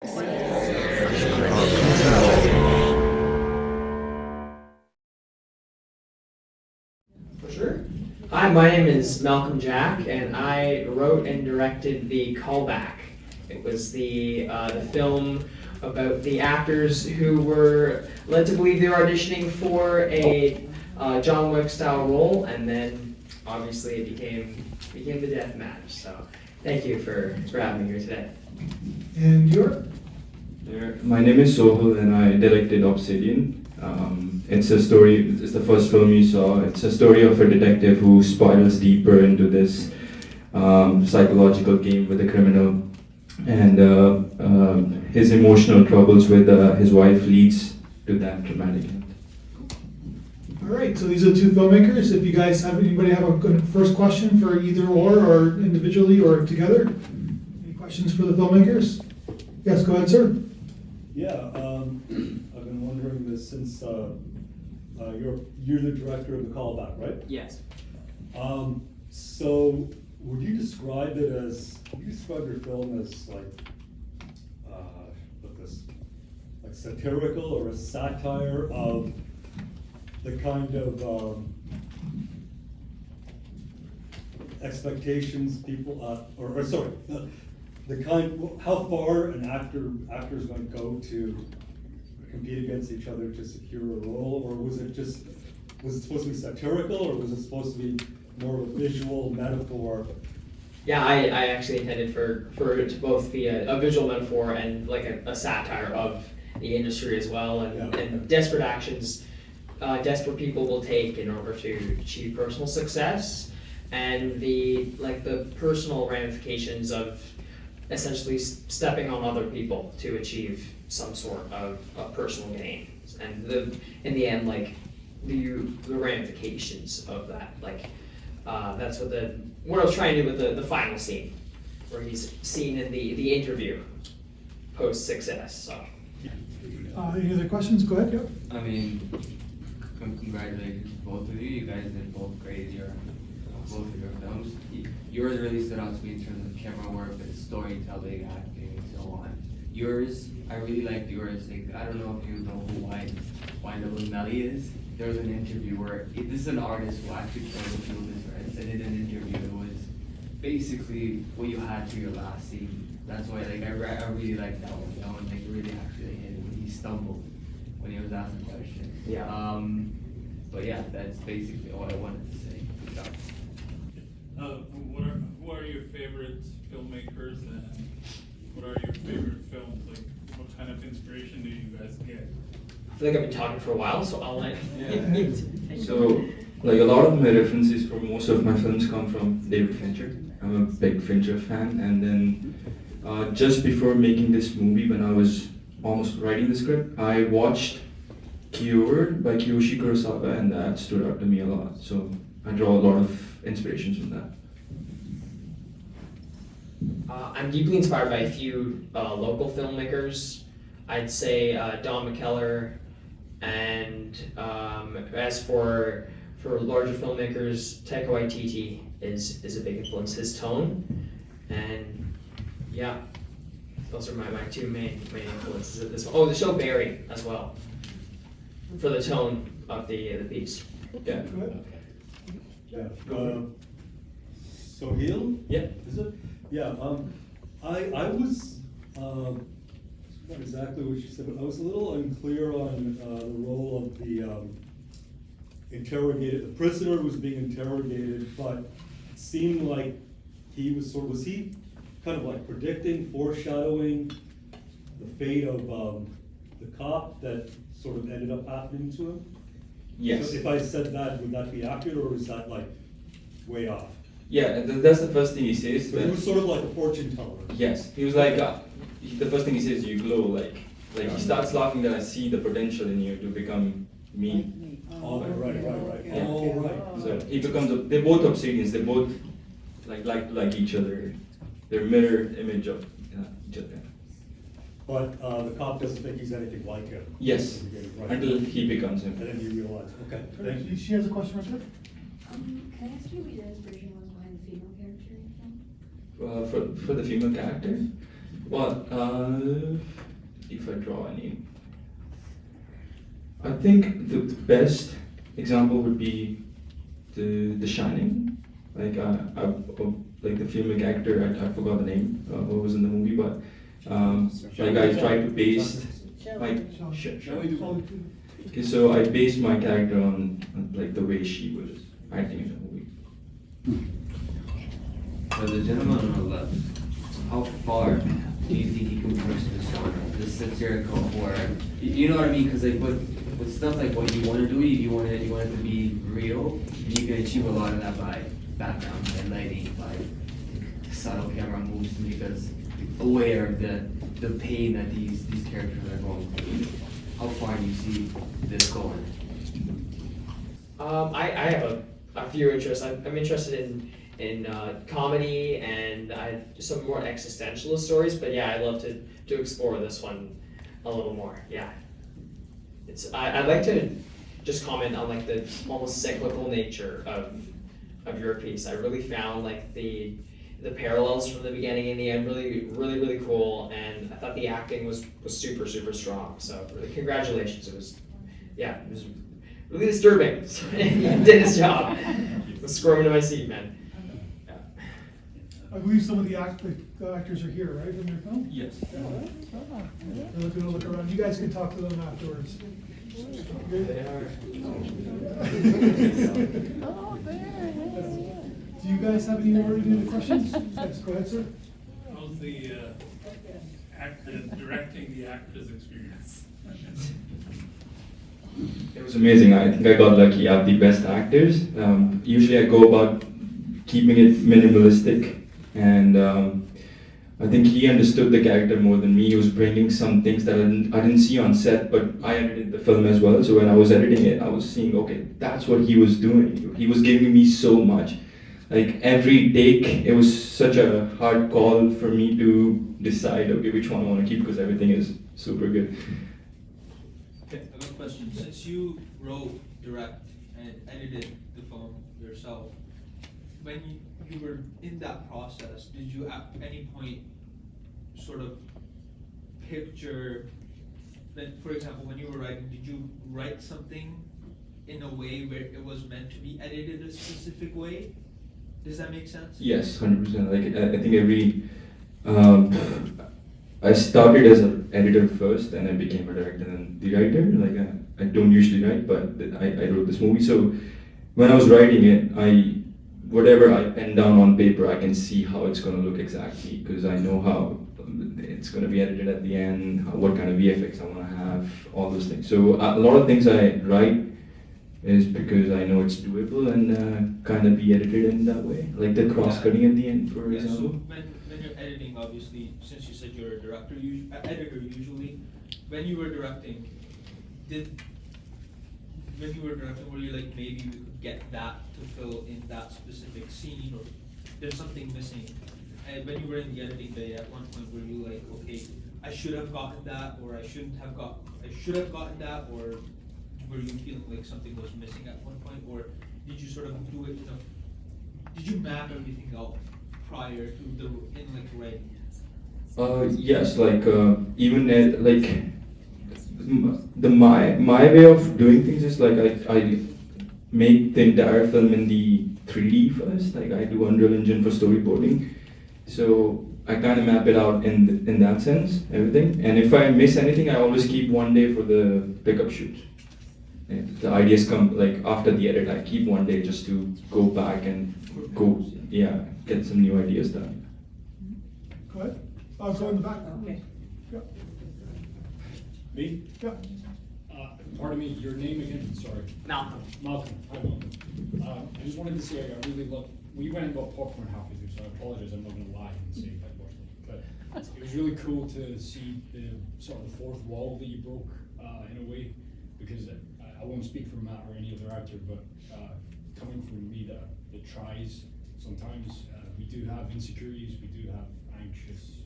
For sure. Hi, my name is Malcolm Jack, and I wrote and directed the Callback. It was the film about the actors who were led to believe they were auditioning for a John Wick style role, and then obviously it became the death match. So thank you for having me here today. And you're? My name is Sohil and I directed Obsidian. It's a story, it's the first film you saw. It's a story of a detective who spirals deeper into this psychological game with a criminal. And his emotional troubles with his wife leads to that dramatic end. All right, so these are the two filmmakers. If you guys anybody have a good first question for either or individually or together? Any questions for the filmmakers? Yes, go ahead, sir. Yeah, I've been wondering this since you're the director of the Callback, right? Yes. So would you describe it as? Would you describe your film as like satirical or a satire of the kind of expectations people or sorry. The kind, how far an actor's going to go to compete against each other to secure a role, or was it supposed to be satirical, or was it supposed to be more of a visual metaphor? Yeah, I actually intended for it to both be a visual metaphor and like a satire of the industry as well, and desperate actions desperate people will take in order to achieve personal success, and the personal ramifications of essentially stepping on other people to achieve some sort of personal gain, and in the end, like the ramifications of that. That's what I was trying to do with the final scene, where he's seen in the interview post success. So. Any other questions? Go ahead. Yep. I mean, congratulations to both of you. You guys did both great. Both of your films. Yours really stood out to me in terms of camera work, the storytelling, acting, and so on. Yours, I really liked yours. Like, I don't know if you know who Wine Melly is. There was an interview where this is an artist who actually played the field his friends, and in an interview it was basically what you had for your last scene. That's why I really liked that one. That one really actually hit it when he stumbled when he was asked a question. Yeah. But yeah, that's basically all I wanted to say. Who are your favorite filmmakers, and what are your favorite films? Like, what kind of inspiration do you guys get? I feel like I've been talking for a while, so I'll let you. So, like a lot of my references for most of my films come from David Fincher. I'm a big Fincher fan, and then just before making this movie, when I was almost writing the script, I watched Kyoto by Kiyoshi Kurosawa, and that stood out to me a lot. So I draw a lot of inspirations from that. I'm deeply inspired by a few local filmmakers. I'd say Don McKellar, and as for larger filmmakers, Taika Waititi is a big influence. His tone, and yeah, those are my two main influences of this one. Oh, the show Barry as well, for the tone of the piece. Yeah. Go ahead. Yeah. Sohil? Yeah. Is it? Yeah. I was not exactly what she said, but I was a little unclear on the role of the interrogated. The prisoner was being interrogated, but it seemed like he was he kind of like predicting, foreshadowing the fate of the cop that sort of ended up happening to him? Yes. So if I said that, would that be accurate, or is that like way off? Yeah, that's the first thing he says. So he was sort of like a fortune teller. Yes, he was like, the first thing he says, you glow, like he starts laughing that I see the potential in you to become me. Oh, right. Yeah. Oh, right. So he becomes, they're both obsidians, they're both like each other. They're mirror image of each other. But the cop doesn't think he's anything like him. Yes, Right. until he becomes him. And then you realize, okay, thank you. She has a question right there. Can I ask you what your inspiration was behind the female character in the film? For the female character, Well, if I draw any, I think the best example would be the Shining. Like like the filmic actor, I forgot the name, who was in the movie, but like I tried to base Okay, so I based my character on like the way she was acting in the movie. For the gentleman on the left, how far do you think you can push this genre, this satirical horror? You know what I mean? Because like with stuff like what you want to do, you want it to be real, and you can achieve a lot of that by background and lighting, by subtle camera moves to make us aware of the pain that these characters are going through. How far do you see this going? I have a few interests. I'm interested in comedy, and I have some more existentialist stories. But yeah, I'd love to explore this one a little more. Yeah, I'd like to just comment on like the almost cyclical nature of your piece. I really found like the parallels from the beginning and the end really cool, and I thought the acting was super strong. So really congratulations. It was really disturbing. He did his job. I was squirming in my seat, man. Yeah. I believe some of the actors are here, right, in your film? Yes. They're looking to look around. You guys can talk to them afterwards. They are. Do you guys have any more questions? Yes, go ahead, sir. How's the directing the actors experience? It was amazing. I think I got lucky. I have the best actors. Usually I go about keeping it minimalistic, and I think he understood the character more than me. He was bringing some things that I didn't see on set, but I edited the film as well. So when I was editing it, I was seeing, okay, that's what he was doing. He was giving me so much. Like every take, it was such a hard call for me to decide, okay, which one I want to keep, because everything is super good. Okay, I have a question. Since you wrote, direct, and edited the film yourself, when you were in that process, did you at any point sort of picture that, for example, when you were writing, did you write something in a way where it was meant to be edited a specific way? Does that make sense? Yes, 100%. Like I think every I started as an editor first, and I became a director and the writer. Like I don't usually write, but I wrote this movie. So when I was writing it, whatever I pen down on paper, I can see how it's going to look exactly, because I know how it's going to be edited at the end, what kind of VFX I want to have, all those things. So a lot of things I write is because I know it's doable and kind of be edited in that way, like the cross-cutting at the end, for Yeah, example. so when you're editing, obviously, since you said you're a director, editor usually, when you were directing, were you like, maybe we could get that to fill in that specific scene, or there's something missing? And when you were in the editing bay, at one point, were you like, okay, I should have gotten that, or I should have gotten that, or were you feeling like something was missing at one point, or did you sort of do it did you map everything out prior to writing? Yes, like even my way of doing things is like I make the entire film in the 3D first. Like I do Unreal Engine for storyboarding, so I kind of map it out in that sense, everything. And if I miss anything, I always keep one day for the pickup shoot. And the ideas come like after the edit. I keep one day just to go back and get some new ideas done. Go ahead. Go in the back. Okay. Yeah. Me? Yeah. Pardon me, your name again? Sorry. Malcolm. Malcolm. Hi, Malcolm. I just wanted to say I really loved. We went and got popcorn halfway through, so I apologize. I'm not going to lie and say I watched it, but it was really cool to see the sort of the fourth wall that you broke in a way, because I won't speak for Matt or any other actor, but coming from me that tries sometimes, we do have insecurities, we do have anxious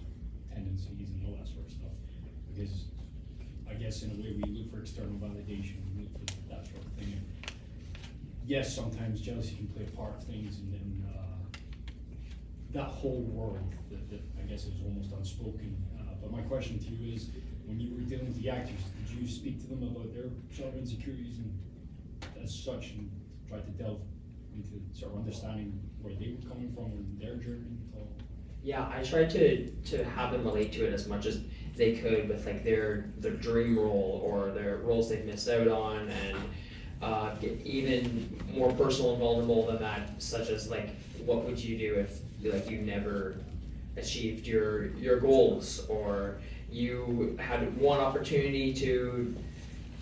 tendencies and all that sort of stuff, because I guess in a way we look for external validation, we look for that sort of thing. And yes, sometimes jealousy can play a part of things, and then that whole world that I guess is almost unspoken. But my question to you is, when you were dealing with the actors, did you speak to them about their sort of insecurities and as such, and try to delve into sort of understanding where they were coming from and their journey? Yeah, I tried to have them relate to it as much as they could with like their dream role or their roles they've missed out on, and get even more personal and vulnerable than that, such as like, what would you do if like you never achieved your goals, or you had one opportunity to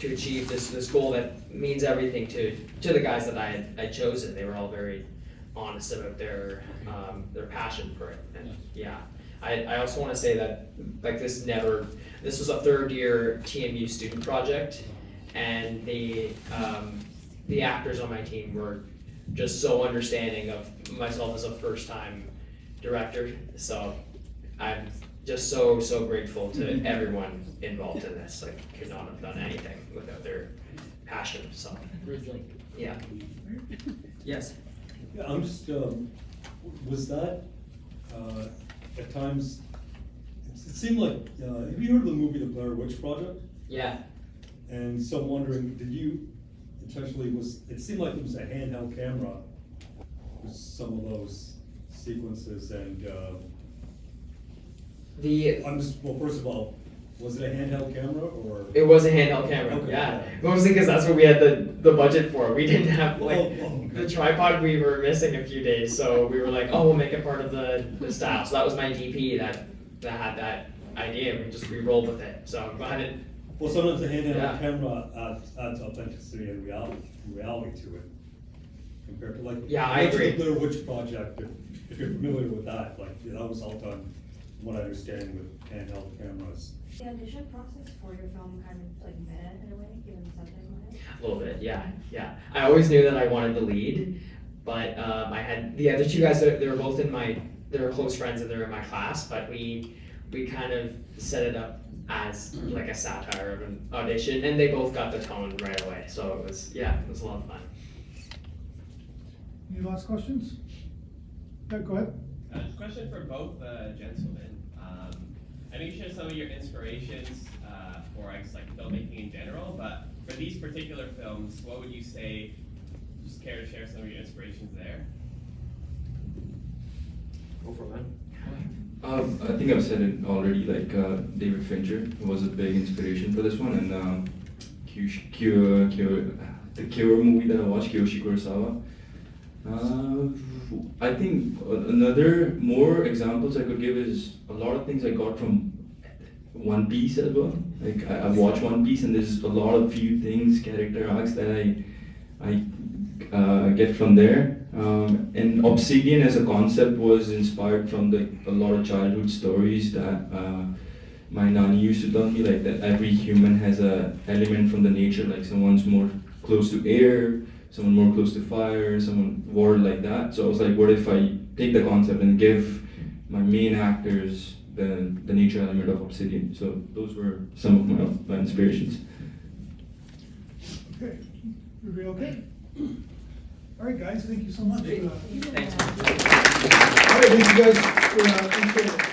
achieve this goal that means everything to the guys that I had chosen. They were all very honest about their passion for it. And yeah, I also want to say that like this was a third year TMU student project, and the actors on my team were just so understanding of myself as a first time director. So I'm just so grateful to everyone involved in this. Like, could not have done anything without their passion. So yeah. Yes. Yeah, I'm just, was that, at times, it seemed like, have you heard of the movie The Blair Witch Project? Yeah. And so I'm wondering, did you intentionally, it seemed like it was a handheld camera with some of those sequences, and, well, first of all, was it a handheld camera, or? It was a handheld camera, Okay, yeah. yeah. Mostly because that's what we had the budget for. We didn't have like Okay. the tripod. We were missing a few days, so we were like, oh, we'll make it part of the style. So that was my DP that had that idea. We rolled with it. So I'm glad it. Well, sometimes a handheld Yeah. camera adds authenticity and reality to it, compared to like. Yeah, I you mentioned agree. The Blair Witch Project, if you're familiar with that, like, that was all done, from what I understand, with handheld cameras. The audition process for your film kind of like meta in a way, given the subject matter? A little bit, yeah. I always knew that I wanted the lead, but I had the other two guys. They were both they were close friends and they were in my class. But we kind of set it up as like a satire of an audition, and they both got the tone right away. So it was a lot of fun. Any last questions? Yeah, go ahead. Question for both gentlemen. I know you shared some of your inspirations for, I guess, like filmmaking in general, but for these particular films, what would you say? Just care to share some of your inspirations there? Go for that. I think I've said it already. Like David Fincher was a big inspiration for this one, and the Cure movie that I watched, Kiyoshi Kurosawa. I think another more examples I could give is a lot of things I got from One Piece as well. Like I watched One Piece, and there's a lot of few things, character arcs that I get from there. And Obsidian as a concept was inspired from a lot of childhood stories that my nanny used to tell me, like that every human has a element from the nature, like someone's more close to air, someone more close to fire, someone water, like that. So I was like, what if I take the concept and give my main actors the nature element of Obsidian? So those were some of my inspirations. Okay, everybody okay? All right, guys, thank you so much. Thanks. All right, thank you guys for